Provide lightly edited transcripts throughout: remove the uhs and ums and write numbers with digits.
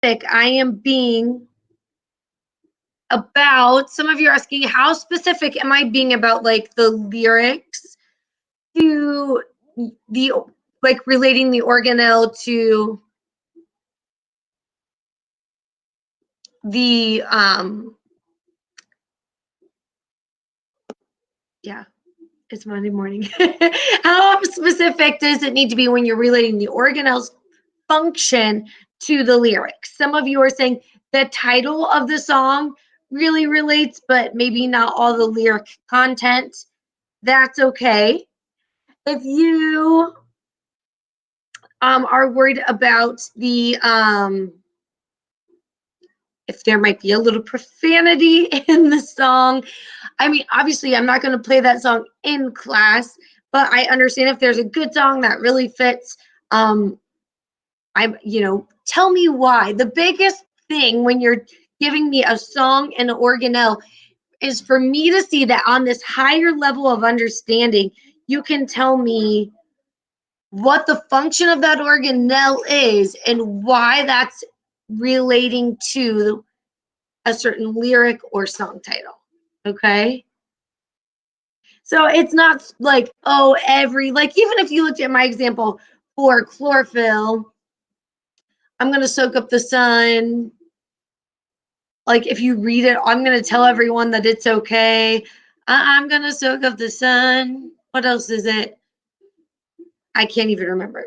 I am being about, some of you are asking, how specific am I being about like the lyrics to the, like relating the organelle to the, yeah, it's Monday morning. How specific does it need to be when you're relating the organelle's function to the lyrics? Some of you are saying the title of the song really relates, but maybe not all the lyric content. That's okay. If you are worried about the if there might be a little profanity in the song, I mean, obviously I'm not going to play that song in class, but I understand if there's a good song that really fits. Tell me why. The biggest thing when you're giving me a song and an organelle is for me to see that on this higher level of understanding, you can tell me what the function of that organelle is and why that's relating to a certain lyric or song title. Okay? So it's not like, oh, even if you looked at my example for chlorophyll, I'm going to soak up the sun. Like if you read it, I'm going to tell everyone that it's okay. I'm going to soak up the sun. What else is it? I can't even remember.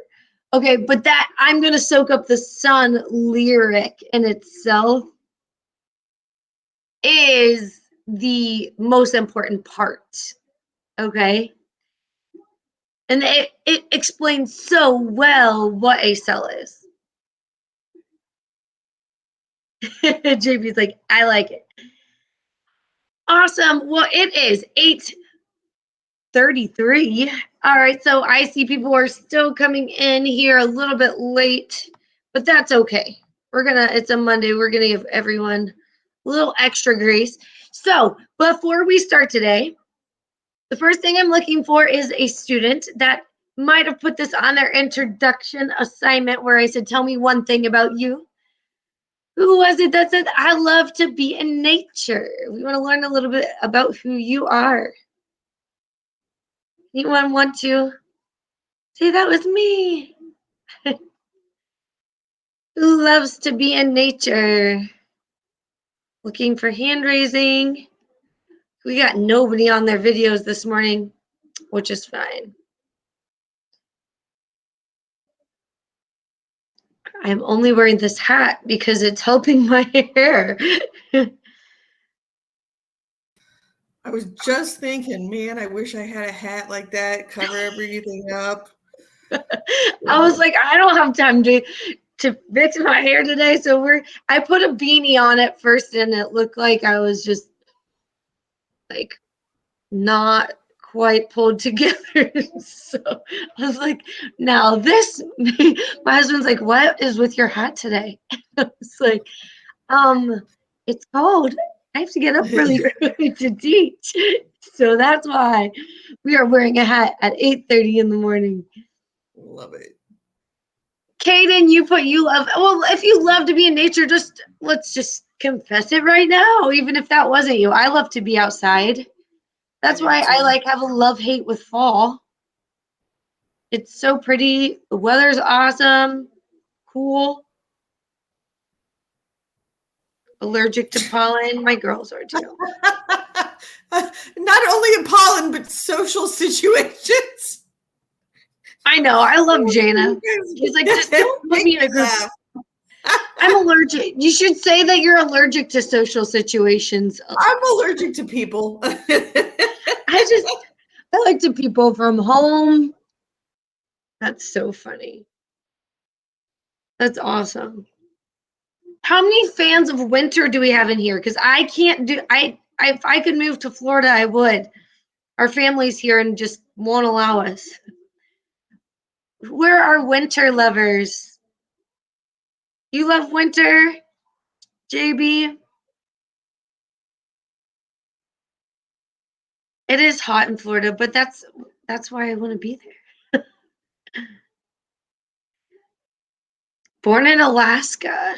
Okay, but that I'm going to soak up the sun lyric in itself is the most important part. Okay? And it explains so well what a cell is. JP's like, I like it. Awesome. Well, it is 8:33. All right, so I see people are still coming in here a little bit late, but that's okay. It's a Monday. We're gonna give everyone a little extra grace. So before we start today, the first thing I'm looking for is a student that might have put this on their introduction assignment where I said, tell me one thing about you. Who was it that said, I love to be in nature? We want to learn a little bit about who you are. Anyone want to say that was me? Who loves to be in nature? Looking for hand raising. We got nobody on their videos this morning, which is fine. I'm only wearing this hat because it's helping my hair. I was just thinking, man, I wish I had a hat like that, cover everything up. I was like, I don't have time to fix my hair today, so I put a beanie on it first, and it looked like I was just like not quite pulled together. So I was like, now this, my husband's like, what is with your hat today? I was like, it's cold. I have to get up really early to teach. So that's why we are wearing a hat at 8:30 in the morning. Love it. Kaden, you put you love, well, if you love to be in nature, let's just confess it right now, even if that wasn't you. I love to be outside. That's why I have a love-hate with fall. It's so pretty. The weather's awesome. Cool. Allergic to pollen. My girls are too. Not only in pollen, but social situations. I know. I love Jana. She's like, just don't put me in a group. I'm allergic. You should say that you're allergic to social situations. I'm allergic to people. I like to people from home. That's so funny. That's awesome. How many fans of winter do we have in here? Because I can't do, if I could move to Florida, I would. Our family's here and just won't allow us. Where are winter lovers? You love winter, JB? It is hot in Florida, but that's why I want to be there. Born in Alaska.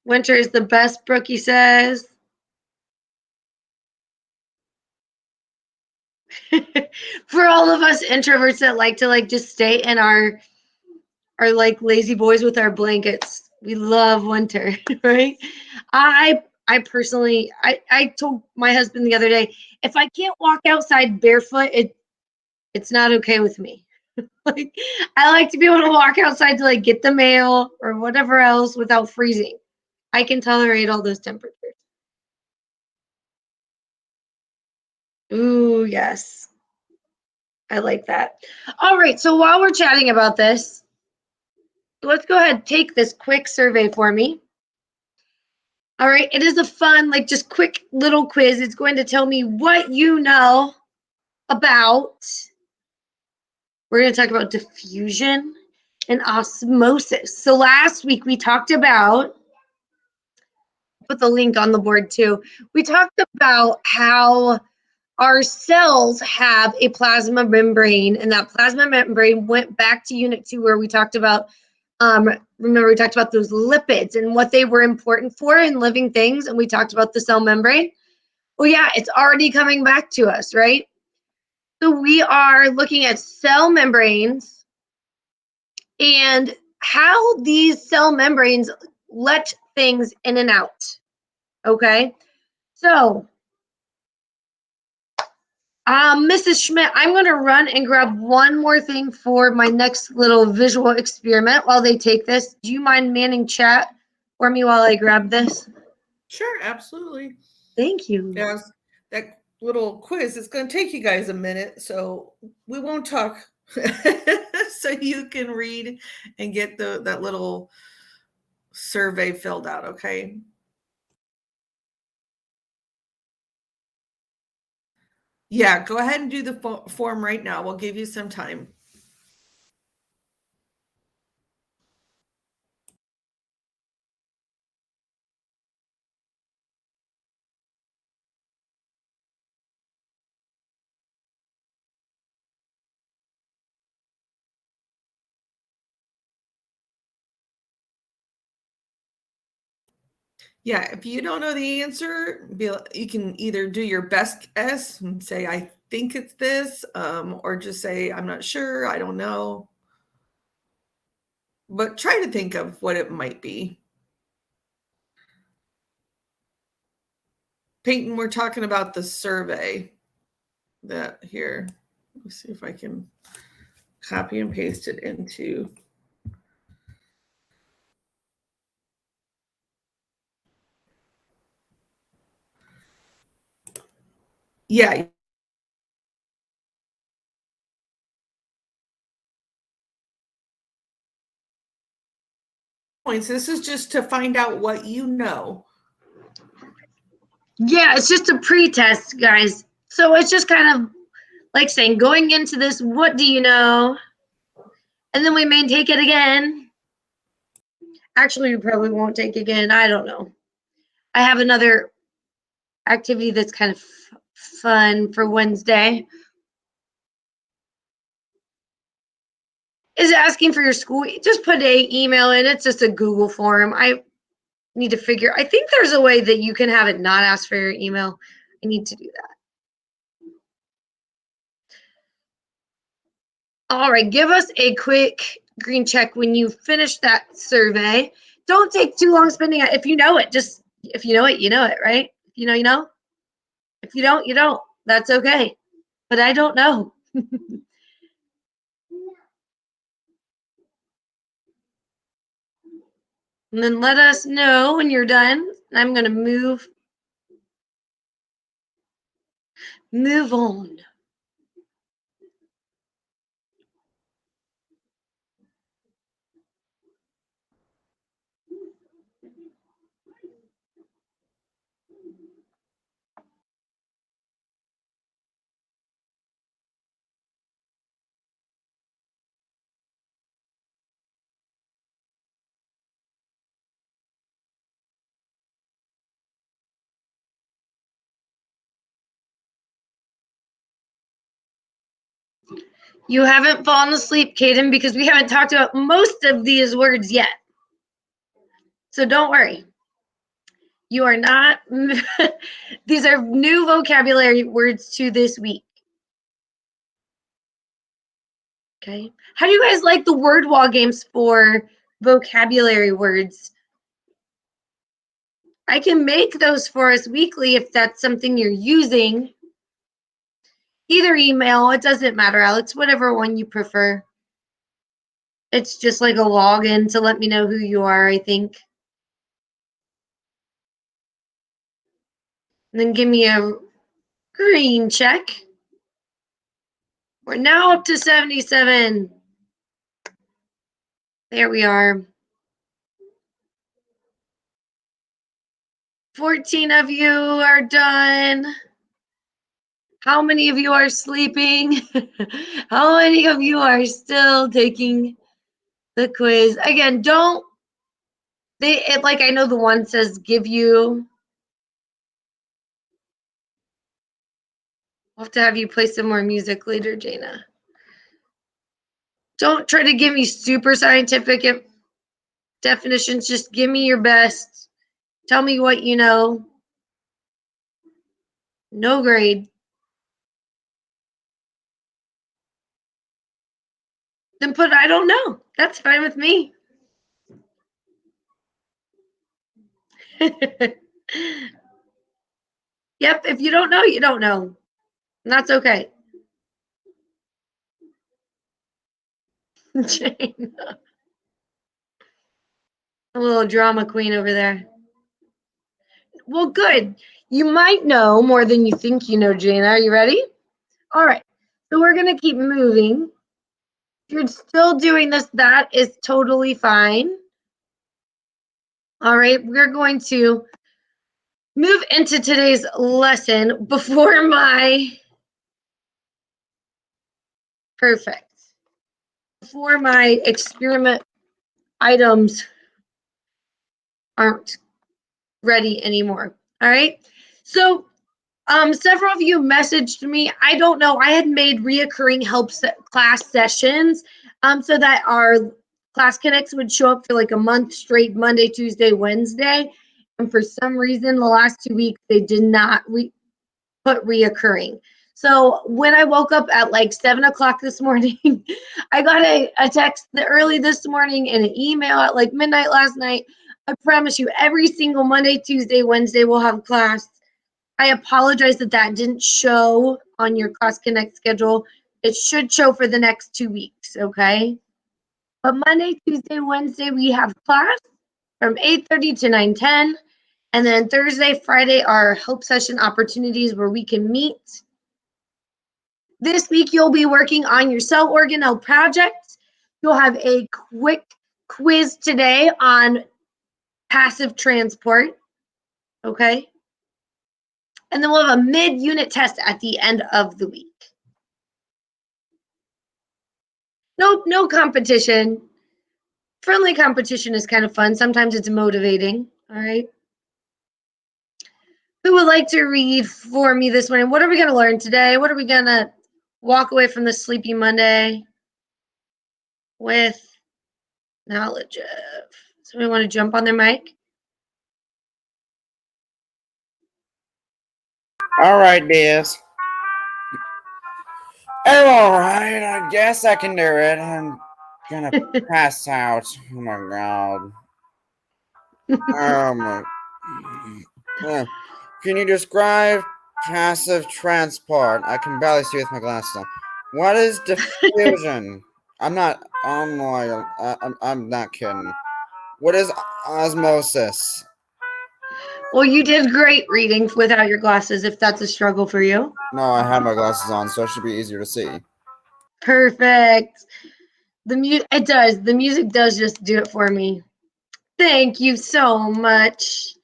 Winter is the best, Brookie says. For all of us introverts that like to like just stay in our like lazy boys with our blankets, we love winter, right? I personally I told my husband the other day, if I can't walk outside barefoot, it's not okay with me. Like I like to be able to walk outside to like get the mail or whatever else without freezing. I can tolerate all those temperatures. Ooh, yes. I like that. All right, so while we're chatting about this, let's go ahead and take this quick survey for me. All right, it is a fun, like just quick little quiz. It's going to tell me what you know about. We're going to talk about diffusion and osmosis. So last week we talked about, put the link on the board too. We talked about how our cells have a plasma membrane, and that plasma membrane went back to unit 2 where we talked about, remember we talked about those lipids and what they were important for in living things, and we talked about the cell membrane. Well, yeah, it's already coming back to us, right? So we are looking at cell membranes and how these cell membranes let things in and out, okay? So Mrs. Schmidt, I'm going to run and grab one more thing for my next little visual experiment while they take this. Do you mind manning chat for me while I grab this? Sure, absolutely. Thank you. Yes, that little quiz is going to take you guys a minute, so we won't talk. So you can read and get that little survey filled out, okay? Yeah, go ahead and do the form right now. We'll give you some time. Yeah, if you don't know the answer, you can either do your best guess and say, I think it's this, or just say, I'm not sure, I don't know. But try to think of what it might be. Peyton, we're talking about the survey that here. Let's see if I can copy and paste it into. Yeah. Points. This is just to find out what you know. Yeah, it's just a pre-test, guys. So it's just kind of like saying, going into this, what do you know? And then we may take it again. Actually, we probably won't take it again. I don't know. I have another activity that's kind of fun for Wednesday. Is asking for your school. Just put a email in. It's just a Google form. I need to figure. I think there's a way that you can have it not ask for your email. I need to do that. All right, give us a quick green check when you finish that survey. Don't take too long spending it. If you know it, just if you know it, you know it, right? If you know, you know. If you don't, you don't. That's okay. But I don't know. And then let us know when you're done. I'm going to move on. You haven't fallen asleep, Kaden, because we haven't talked about most of these words yet. So don't worry. You are not. These are new vocabulary words to this week. Okay. How do you guys like the word wall games for vocabulary words? I can make those for us weekly if that's something you're using. Either email, it doesn't matter, Alex, whatever one you prefer. It's just like a login to let me know who you are, I think. And then give me a green check. We're now up to 77. There we are. 14 of you are done. How many of you are sleeping? How many of you are still taking the quiz? Again, like I know the one says give you. I'll have to have you play some more music later, Jana. Don't try to give me super scientific definitions. Just give me your best. Tell me what you know. No grade. Then put I don't know. That's fine with me. Yep, if you don't know, you don't know. And that's okay. Jana. A little drama queen over there. Well, good. You might know more than you think you know, Jana. Are you ready? All right. So we're going to keep moving. If you're still doing this, that is totally fine. All right. We're going to move into today's lesson before my experiment items aren't ready anymore. All right. So several of you messaged me. I don't know. I had made reoccurring class sessions so that our class connects would show up for like a month straight, Monday, Tuesday, Wednesday. And for some reason, the last 2 weeks, they did not put reoccurring. So when I woke up at like 7 o'clock this morning, I got a text early this morning and an email at like midnight last night. I promise you, every single Monday, Tuesday, Wednesday, we'll have class. I apologize that didn't show on your Class Connect schedule. It should show for the next 2 weeks, okay? But Monday, Tuesday, Wednesday, we have class from 8:30 to 9:10. And then Thursday, Friday are help session opportunities where we can meet. This week, you'll be working on your cell organelle project. You'll have a quick quiz today on passive transport, okay? And then we'll have a mid-unit test at the end of the week. No competition. Friendly competition is kind of fun. Sometimes it's motivating, all right? Who would like to read for me this morning? What are we going to learn today? What are we going to walk away from this Sleepy Monday with knowledge of? Somebody want to jump on their mic? All right, Diaz. Oh, all right. I guess I can do it. I'm gonna pass out. Oh my god. Can you describe passive transport? I can barely see with my glasses on. What is diffusion? I'm not kidding. What is osmosis? Well, you did great reading without your glasses, if that's a struggle for you. No, I have my glasses on, so it should be easier to see. Perfect. The music does just do it for me. Thank you so much.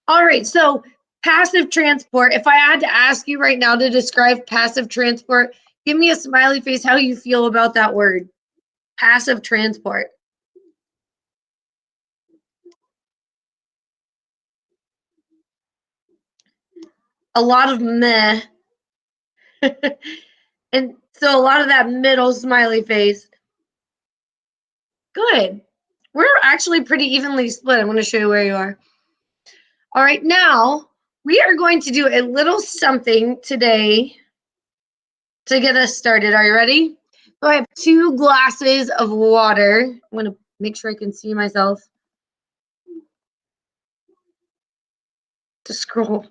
All right, so passive transport. If I had to ask you right now to describe passive transport, give me a smiley face how you feel about that word. Passive transport. A lot of meh. And so a lot of that middle smiley face. Good. We're actually pretty evenly split. I'm going to show you where you are. All right, now we are going to do a little something today to get us started. Are you ready? So I have 2 glasses of water. I'm going to make sure I can see myself. To scroll.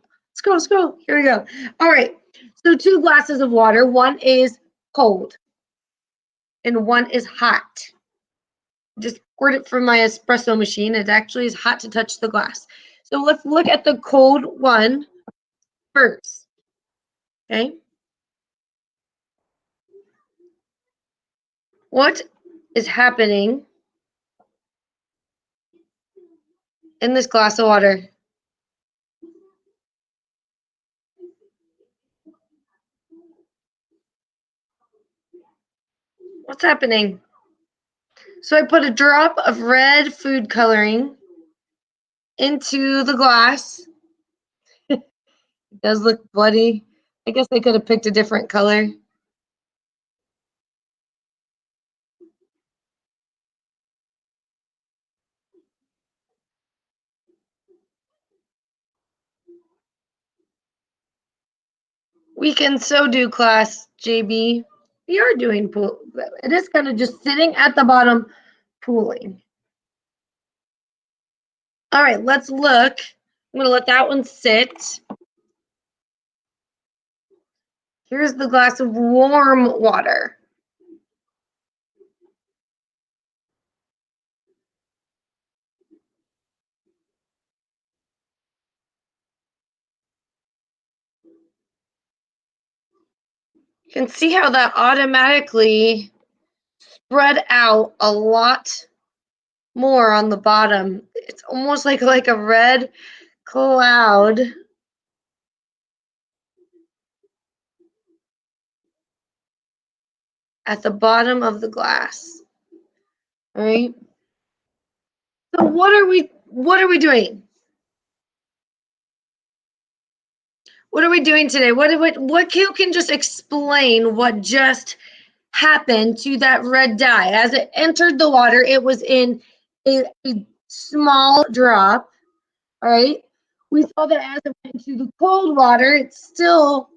Here we go. All right. So 2 glasses of water. One is cold and one is hot. Just poured it from my espresso machine. It actually is hot to touch the glass. So let's look at the cold one first. Okay. What is happening in this glass of water? What's happening? So I put a drop of red food coloring into the glass. It does look bloody. I guess I could have picked a different color. We can so do, class, JB. We are doing pool. It is kind of just sitting at the bottom, pooling. All right, let's look. I'm going to let that one sit. Here's the glass of warm water. You can see how that automatically spread out a lot more on the bottom. It's almost like a red cloud. At the bottom of the glass. All right. So what are we doing? What are we doing today? What you can just explain what just happened to that red dye? As it entered the water, it was in a small drop. All right. We saw that as it went into the cold water, it still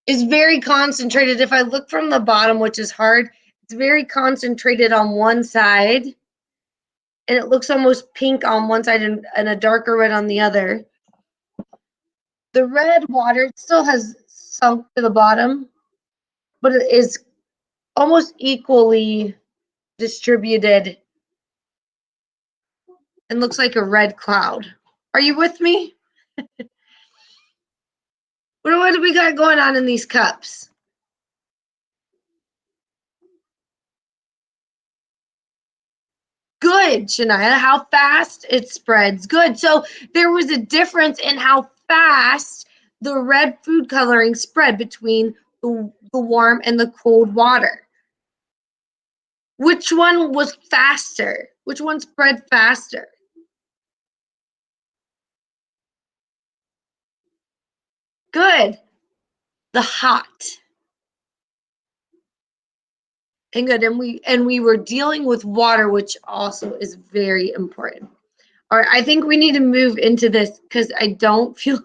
is very concentrated. If I look from the bottom, which is hard, it's very concentrated on one side. And it looks almost pink on one side and a darker red on the other. The red water still has sunk to the bottom, but it is almost equally distributed and looks like a red cloud. Are you with me? What do we got going on in these cups? Good, Shania. How fast it spreads. Good. So there was a difference in how fast the red food coloring spread between the warm and the cold water. Which one was faster? Which one spread faster? Good. The hot. And good. And we were dealing with water, which also is very important. All right, I think we need to move into this because I don't feel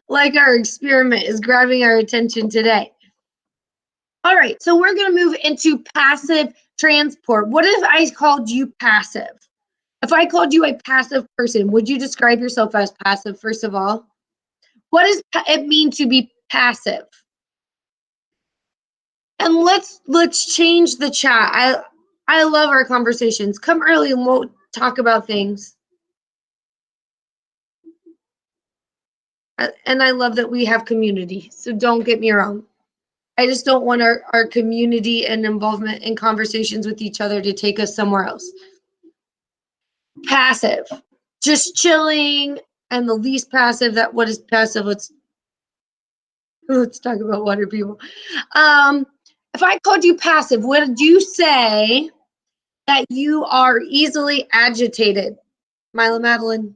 like our experiment is grabbing our attention today. All right, so we're going to move into passive transport. What if I called you passive? If I called you a passive person, would you describe yourself as passive, first of all? What does it mean to be passive? And let's change the chat. I love our conversations. Come early and we'll talk about things. And I love that we have community. So don't get me wrong. I just don't want our community and involvement in conversations with each other to take us somewhere else. Passive, just chilling, and the least passive. What is passive? Let's talk about water people. If I called you passive, would you say that you are easily agitated, Mila Madeline?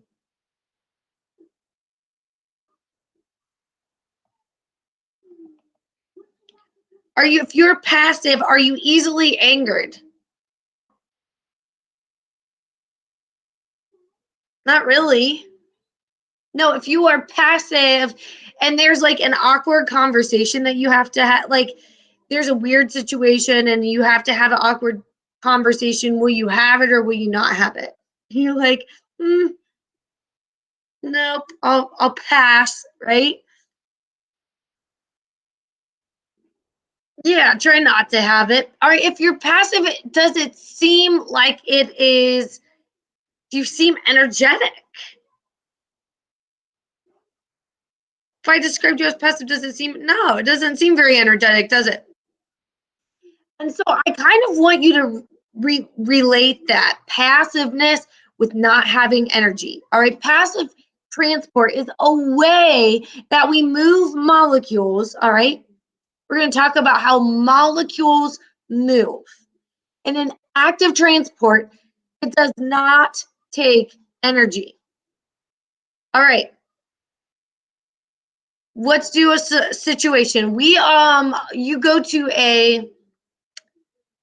If you're passive, are you easily angered? Not really. No, if you are passive and there's like an awkward conversation that you have to have, like there's a weird situation and you have to have an awkward conversation, will you have it or will you not have it? You're like, nope, I'll pass, right? Yeah, try not to have it. All right, if you're passive, does it seem like it is, do you seem energetic? If I described you as passive, does it seem, no, it doesn't seem very energetic, does it? And so I kind of want you to relate that passiveness with not having energy. All right, passive transport is a way that we move molecules. All right, we're going to talk about how molecules move. In an active transport, it does not take energy. All right. Let's do a situation. You go to a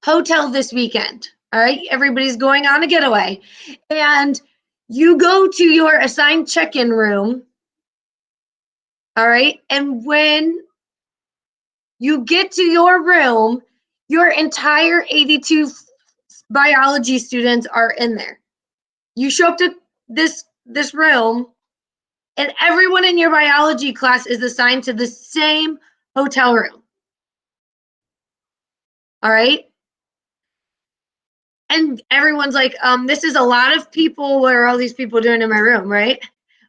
hotel this weekend. All right. Everybody's going on a getaway. And you go to your assigned check-in room. All right. And when you get to your room, your entire 82 biology students are in there. You show up to this room, and everyone in your biology class is assigned to the same hotel room. All right? And everyone's like, this is a lot of people. What are all these people doing in my room, right?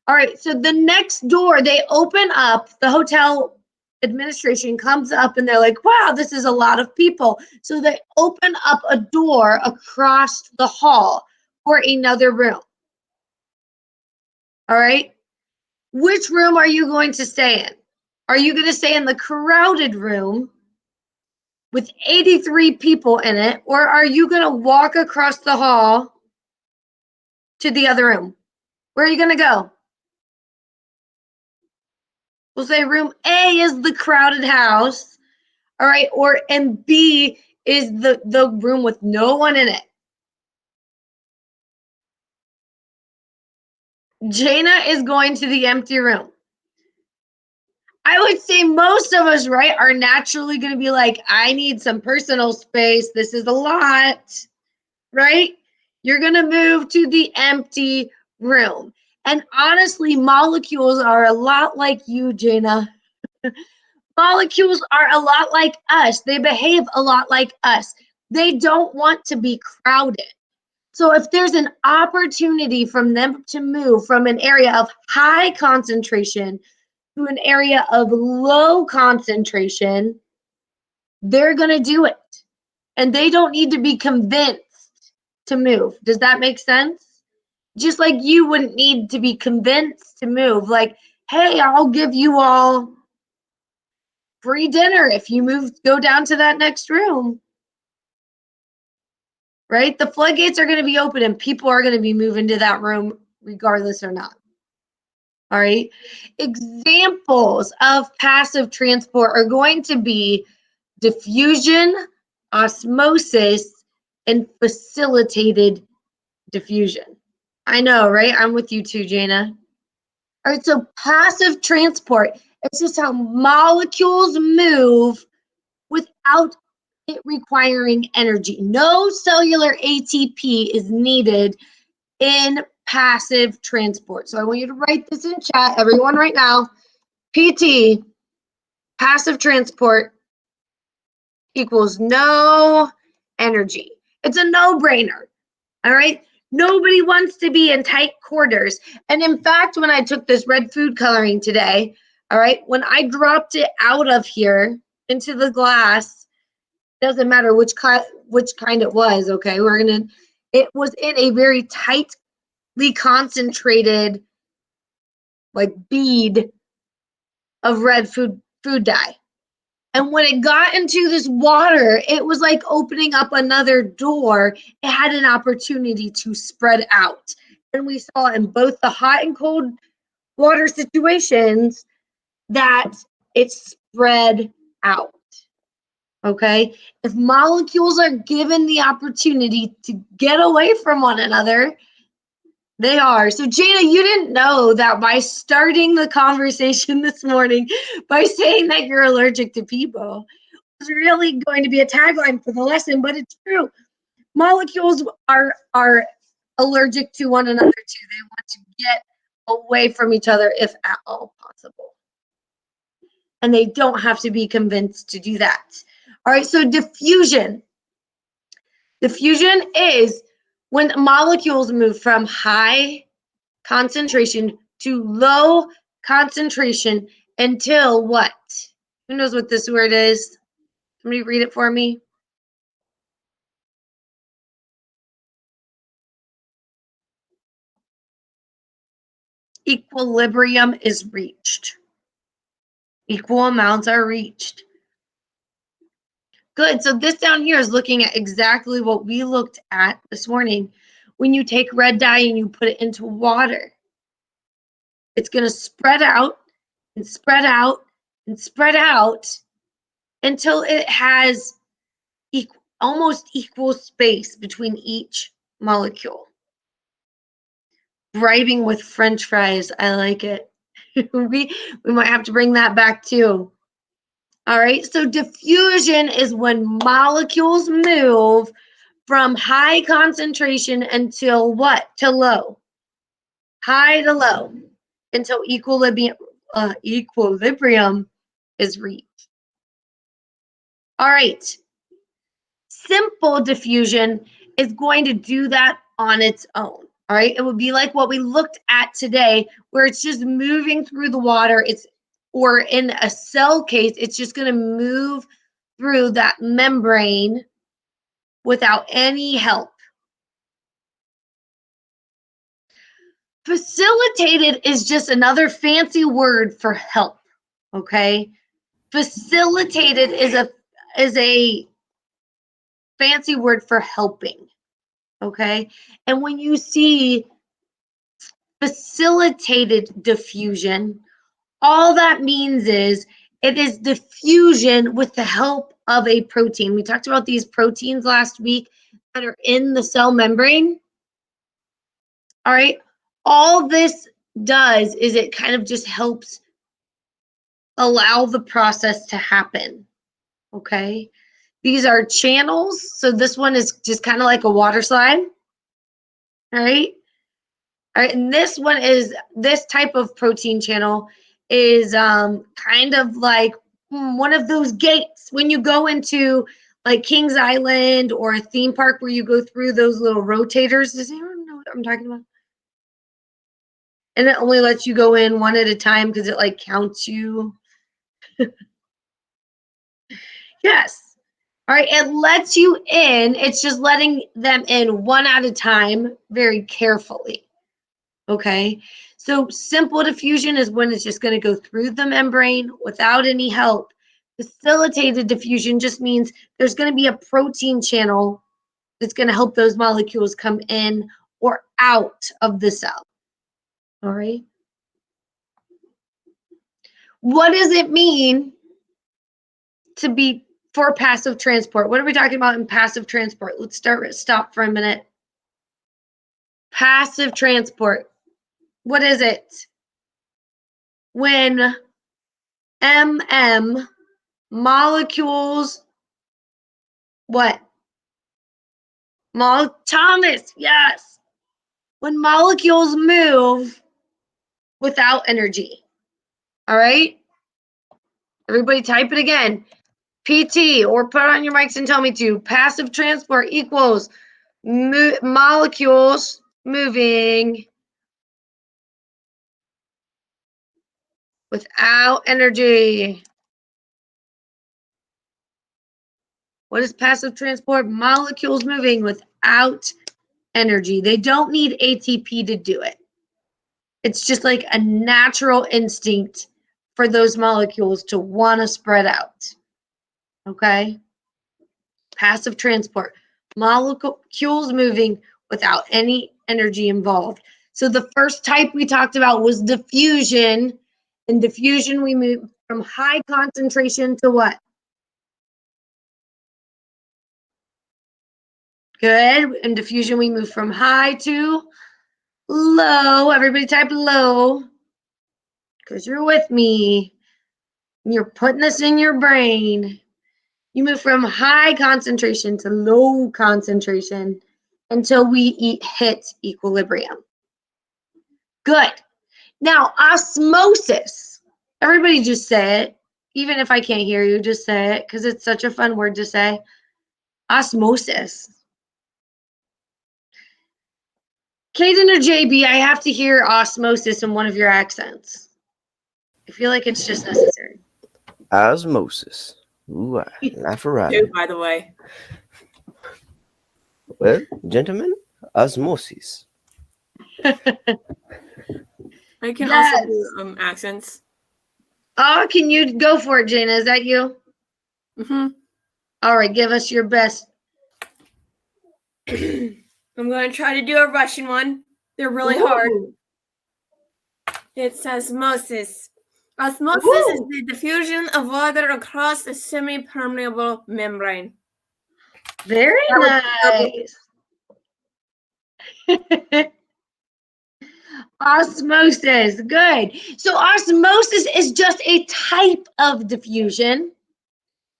All right, so the next door, they open up, the hotel administration comes up and they're like, wow, this is a lot of people. So they open up a door across the hall for another room. All right? Which room are you going to stay in? Are you going to stay in the crowded room with 83 people in it, or are you going to walk across the hall to the other room? Where are you going to go? We'll say room A is the crowded house, all right, and B is the room with no one in it. Jana is going to the empty room. I would say most of us, right, are naturally going to be like, I need some personal space. This is a lot, right? You're going to move to the empty room. And honestly, molecules are a lot like you, Jana. Molecules are a lot like us. They behave a lot like us. They don't want to be crowded. So if there's an opportunity from them to move from an area of high concentration to an area of low concentration, they're going to do it. And they don't need to be convinced to move. Does that make sense? Just like you wouldn't need to be convinced to move. Like, hey, I'll give you all free dinner if you go down to that next room. Right? The floodgates are going to be open and people are going to be moving to that room regardless or not. All right. Examples of passive transport are going to be diffusion, osmosis, and facilitated diffusion. I know, right? I'm with you too, Jana. All right, so passive transport, it's just how molecules move without it requiring energy. No cellular ATP is needed in passive transport. So I want you to write this in chat, everyone right now. PT, passive transport, equals no energy. It's a no-brainer, all right? Nobody wants to be in tight quarters. And in fact, when I took this red food coloring today, all right, when I dropped it out of here into the glass, doesn't matter which kind it was, okay? It was in a very tightly concentrated like bead of red food dye. And when it got into this water, it was like opening up another door. It had an opportunity to spread out. And we saw in both the hot and cold water situations that it spread out. Okay? If molecules are given the opportunity to get away from one another, They are. So, Jana, you didn't know that by starting the conversation this morning by saying that you're allergic to people was really going to be a tagline for the lesson, but it's true. Molecules are allergic to one another too. They want to get away from each other if at all possible. And they don't have to be convinced to do that. All right, so diffusion. Diffusion is when molecules move from high concentration to low concentration until what? Who knows what this word is? Somebody read it for me. Equilibrium is reached. Equal amounts are reached. Good. So this down here is looking at exactly what we looked at this morning. When you take red dye and you put it into water, it's going to spread out and spread out and spread out until it has almost equal space between each molecule. Bribing with French fries. I like it. we might have to bring that back too. All right, so diffusion is when molecules move from high concentration until what? To low. High to low until equilibrium is reached. All right. Simple diffusion is going to do that on its own. All right. It would be like what we looked at today, where it's just moving through the water. Or in a cell case, it's just going to move through that membrane without any help. Facilitated is just another fancy word for help. Okay. Facilitated is a fancy word for helping. Okay. And when you see facilitated diffusion, all that means is it is diffusion with the help of a protein. We talked about these proteins last week that are in the cell membrane. All right. All this does is it kind of just helps allow the process to happen. Okay. These are channels. So this one is just kind of like a water slide. All right. All right. And this one is this type of protein channel is kind of like one of those gates when you go into like Kings Island or a theme park where you go through those little rotators. Does anyone know what I'm talking about? And it only lets you go in one at a time because it like counts you. Yes. All right. It lets you in. It's just letting them in one at a time very carefully. Okay. So simple diffusion is when it's just going to go through the membrane without any help. Facilitated diffusion just means there's going to be a protein channel that's going to help those molecules come in or out of the cell. All right. What does it mean to be for passive transport? What are we talking about in passive transport? Let's stop for a minute. Passive transport. What is it? When molecules, what? Thomas, yes. When molecules move without energy. All right? Everybody type it again. PT, or put on your mics and tell me to. Passive transport equals molecules moving without energy. What is passive transport? Molecules moving without energy. They don't need ATP to do it. It's just like a natural instinct for those molecules to want to spread out. Okay? Passive transport. Molecules moving without any energy involved. So the first type we talked about was diffusion. In diffusion, we move from high concentration to what? Good. In diffusion, we move from high to low. Everybody type low. Because you're with me. You're putting this in your brain. You move from high concentration to low concentration until we hit equilibrium. Good. Now, osmosis. Everybody just say it. Even if I can't hear you, just say it because it's such a fun word to say. Osmosis. Kaden or JB, I have to hear osmosis in one of your accents. I feel like it's just necessary. Osmosis. Ooh, laugh a ride. Two, by the way. Well, gentlemen, osmosis. I can Yes. also do accents. Oh, can you go for it, Jana? Is that you? Mm-hmm. All right, give us your best. I'm going to try to do a Russian one. They're really hard. Ooh. It's osmosis. Osmosis is Ooh. the diffusion of water across a semi-permeable membrane. Very nice. Osmosis, good. So osmosis is just a type of diffusion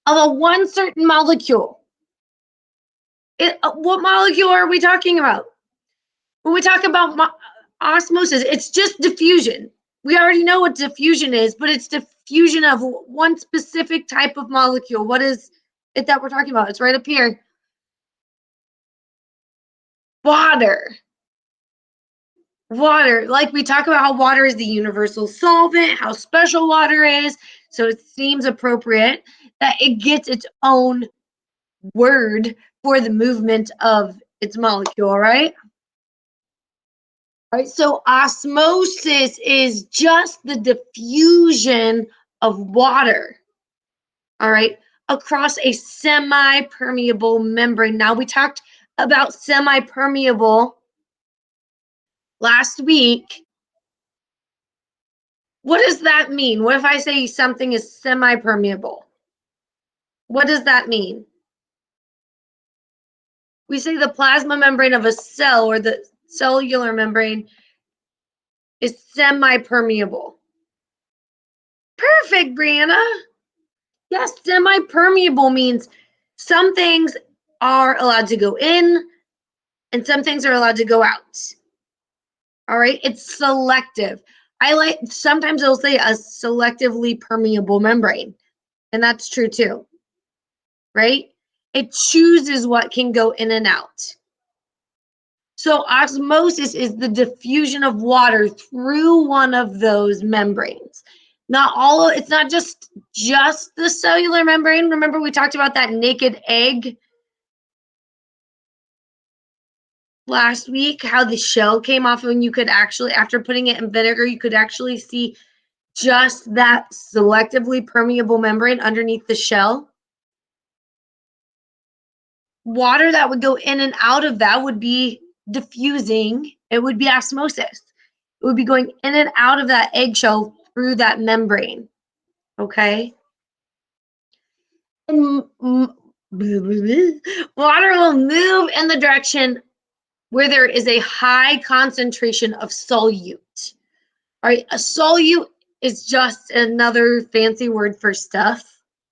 of a one certain molecule. What molecule are we talking about? When we talk about osmosis, it's just diffusion. We already know what diffusion is, but it's diffusion of one specific type of molecule. What is it that we're talking about? It's right up here. Water. Water, like we talk about how water is the universal solvent, how special water is. So it seems appropriate that it gets its own word for the movement of its molecule, right? All right, so osmosis is just the diffusion of water, all right, across a semi-permeable membrane. Now, we talked about semi-permeable last week. What does that mean? What if I say something is semi-permeable? What does that mean? We say the plasma membrane of a cell or the cellular membrane is semi-permeable. Perfect, Brianna. Yes, semi-permeable means some things are allowed to go in and some things are allowed to go out. All right, it's selective. Sometimes it'll say a selectively permeable membrane, and that's true too, right? It chooses what can go in and out. So osmosis is the diffusion of water through one of those membranes. It's not just the cellular membrane. Remember we talked about that naked egg last week, how the shell came off and you could actually, after putting it in vinegar, you could actually see just that selectively permeable membrane underneath the shell. Water that would go in and out of that would be diffusing. It would be osmosis. It would be going in and out of that eggshell through that membrane. Okay? And water will move in the direction where there is a high concentration of solute. All right, a solute is just another fancy word for stuff.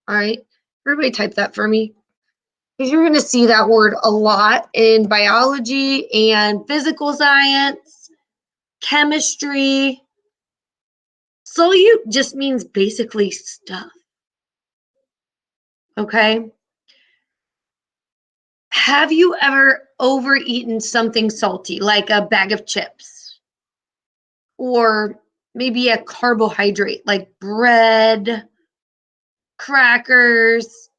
All right, everybody type that for me, because you're going to see that word a lot in biology and physical science, chemistry. Solute just means basically stuff. Okay? Have you ever overeaten something salty, like a bag of chips? Or maybe a carbohydrate, like bread, crackers,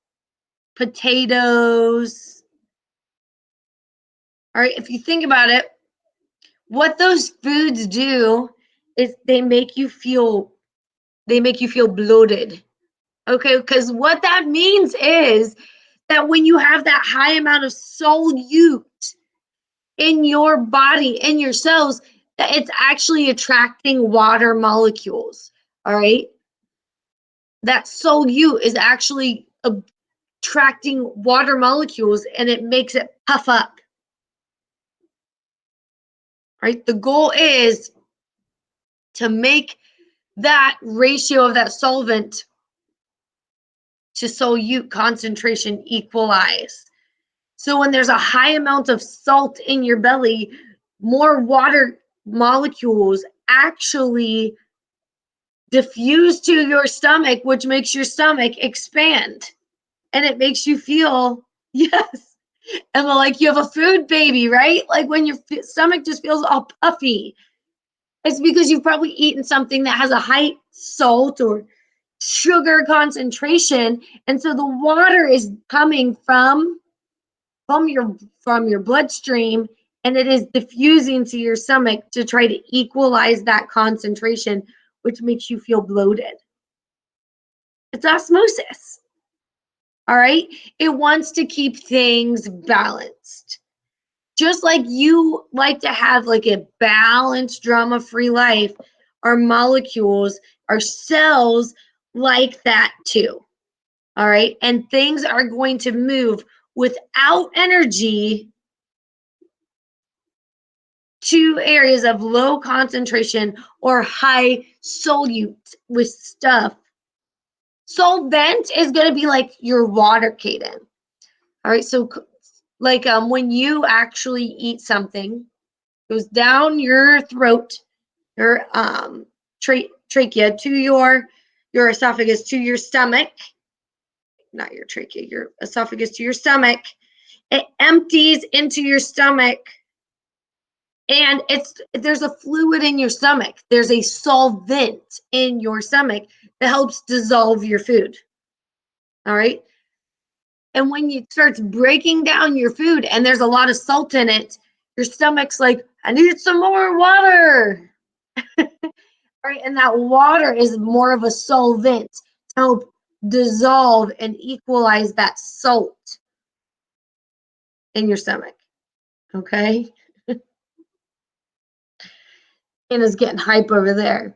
potatoes? All right, if you think about it, what those foods do is they make you feel bloated. Okay, because what that means is that when you have that high amount of solute in your body, in your cells, that it's actually attracting water molecules. All right, that solute is actually attracting water molecules and it makes it puff up. right? The goal is to make that ratio of that solvent to solute concentration equalize. So when there's a high amount of salt in your belly, more water molecules actually diffuse to your stomach, which makes your stomach expand. And it makes you feel, yes, and like you have a food baby, right? Like when your stomach just feels all puffy. It's because you've probably eaten something that has a high salt or sugar concentration. And so the water is coming from your bloodstream, and it is diffusing to your stomach to try to equalize that concentration, which makes you feel bloated. It's osmosis. All right? It wants to keep things balanced. Just like you like to have like a balanced, drama-free life, our molecules, our cells like that too. All right? And things are going to move without energy to areas of low concentration or high solute with stuff. Solvent is going to be like your water, Kaden. All right, so like when you actually eat something, goes down your throat, your trachea to your esophagus to your stomach, not your trachea, your esophagus to your stomach. It empties into your stomach. And there's a fluid in your stomach. There's a solvent in your stomach that helps dissolve your food. All right. And when it starts breaking down your food and there's a lot of salt in it, your stomach's like, I need some more water. All right. And that water is more of a solvent to help dissolve and equalize that salt in your stomach. Okay. And is getting hype over there.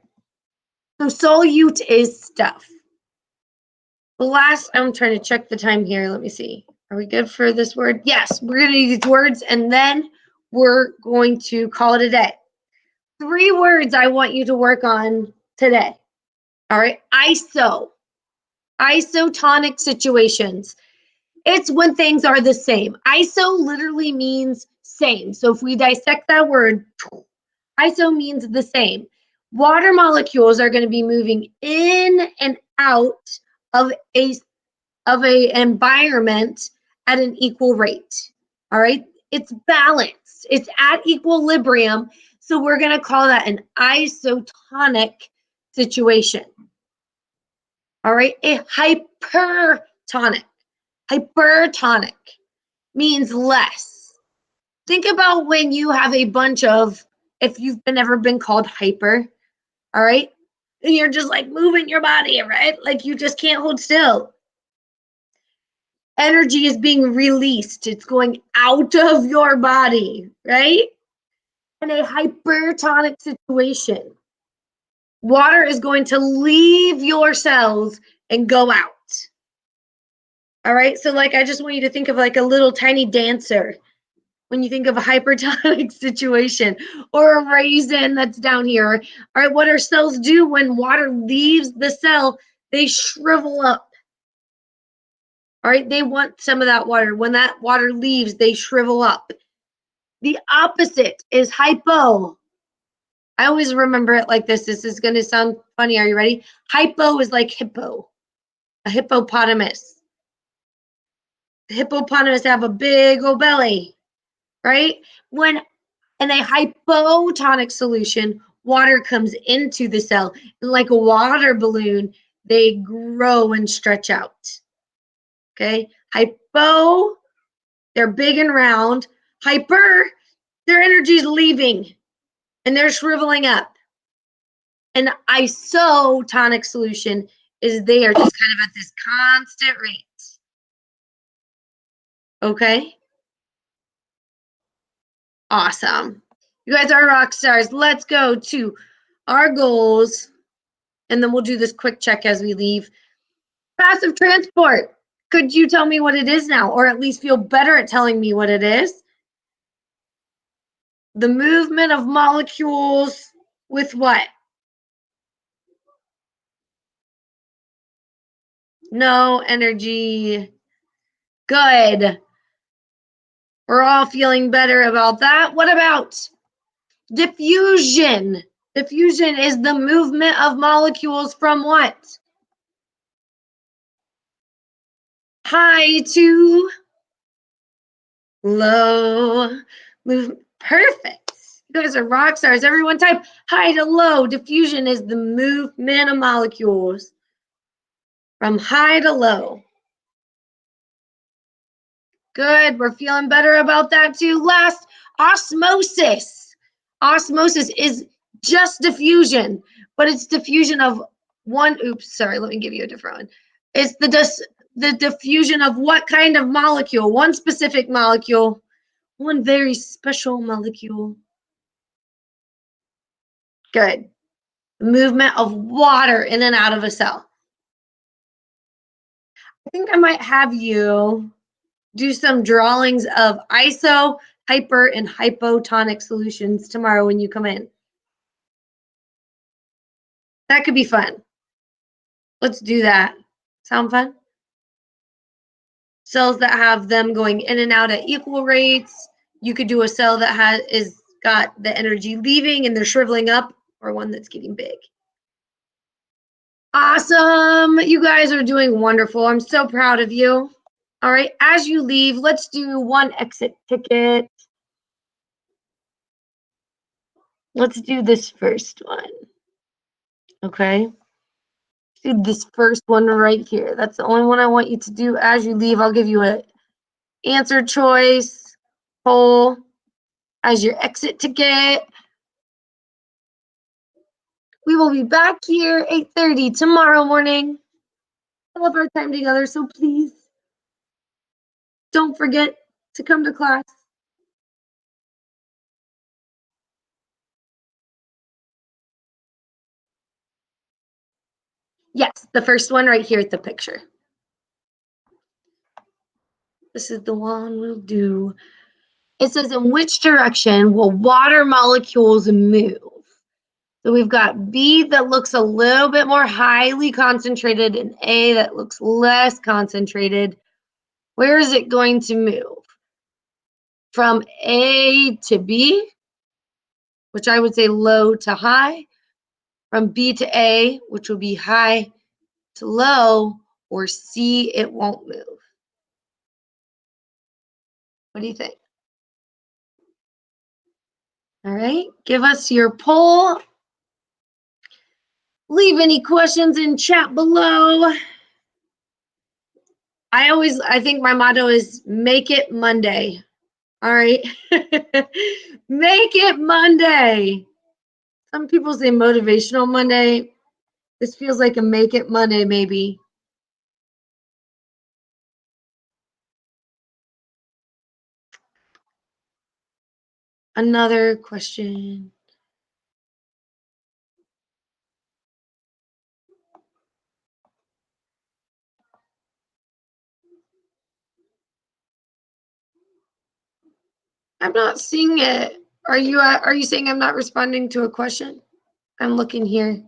So solute is stuff. The last, I'm trying to check the time here. Let me see. Are we good for this word? Yes, we're going to use these words and then we're going to call it a day. 3 words I want you to work on today. All right. Isotonic situations. It's when things are the same. Iso literally means same. So if we dissect that word, iso means the same. Water molecules are going to be moving in and out of a environment at an equal rate. All right, it's balanced. It's at equilibrium. So we're going to call that an isotonic situation. All right, a hypertonic. Hypertonic means less. Think about when you have a bunch of, if you've ever been called hyper, all right, and you're just like moving your body, right? Like you just can't hold still. Energy is being released. It's going out of your body, right? In a hypertonic situation, water is going to leave your cells and go out. All right, so like I just want you to think of like a little tiny dancer when you think of a hypertonic situation, or a raisin that's down here. All right, what our cells do when water leaves the cell, they shrivel up. All right, they want some of that water. When that water leaves, they shrivel up. The opposite is hypo. I always remember it like this. This is going to sound funny. Are you ready? Hypo is like hippo, a hippopotamus. The hippopotamus have a big old belly, right? When in a hypotonic solution, water comes into the cell. And like a water balloon, they grow and stretch out. Okay? Hypo, they're big and round. Hyper, their energy is leaving and they're shriveling up. An isotonic solution is there just kind of at this constant rate. Okay? Awesome. You guys are rock stars. Let's go to our goals, and then we'll do this quick check as we leave. Passive transport. Could you tell me what it is now, or at least feel better at telling me what it is? the movement of molecules with what? No energy. Good. We're all feeling better about that. What about diffusion? Diffusion is the movement of molecules from what? High to low. Perfect. You guys are rock stars. Everyone type high to low. Diffusion is the movement of molecules from high to low. Good. We're feeling better about that too. Last, osmosis. Osmosis is just diffusion, but it's diffusion of one. Oops, sorry. Let me give you a different one. It's the diffusion of what kind of molecule? One specific molecule, one very special molecule. Good. Movement of water in and out of a cell. I think I might have you do some drawings of iso, hyper, and hypotonic solutions tomorrow when you come in. That could be fun. Let's do that. Sound fun? Cells that have them going in and out at equal rates. You could do a cell that is got the energy leaving and they're shriveling up, or one that's getting big. Awesome. You guys are doing wonderful. I'm so proud of you. All right, as you leave, let's do one exit ticket. Let's do this first one. Okay. Let's do this first one right here. That's the only one I want you to do as you leave. I'll give you an answer choice poll as your exit ticket. We will be back here 8:30 tomorrow morning. I love our time together, so please don't forget to come to class. Yes, the first one right here at the picture. This is the one we'll do. It says, in which direction will water molecules move? So we've got B that looks a little bit more highly concentrated and A that looks less concentrated. Where is it going to move? From A to B, which I would say low to high. From B to A, which would be high to low, or C, it won't move. What do you think? All right, give us your poll. Leave any questions in chat below. I think my motto is make it Monday. All right. Make it Monday. Some people say motivational Monday. This feels like a make it Monday, maybe. Another question. I'm not seeing it. Are you saying I'm not responding to a question? I'm looking here.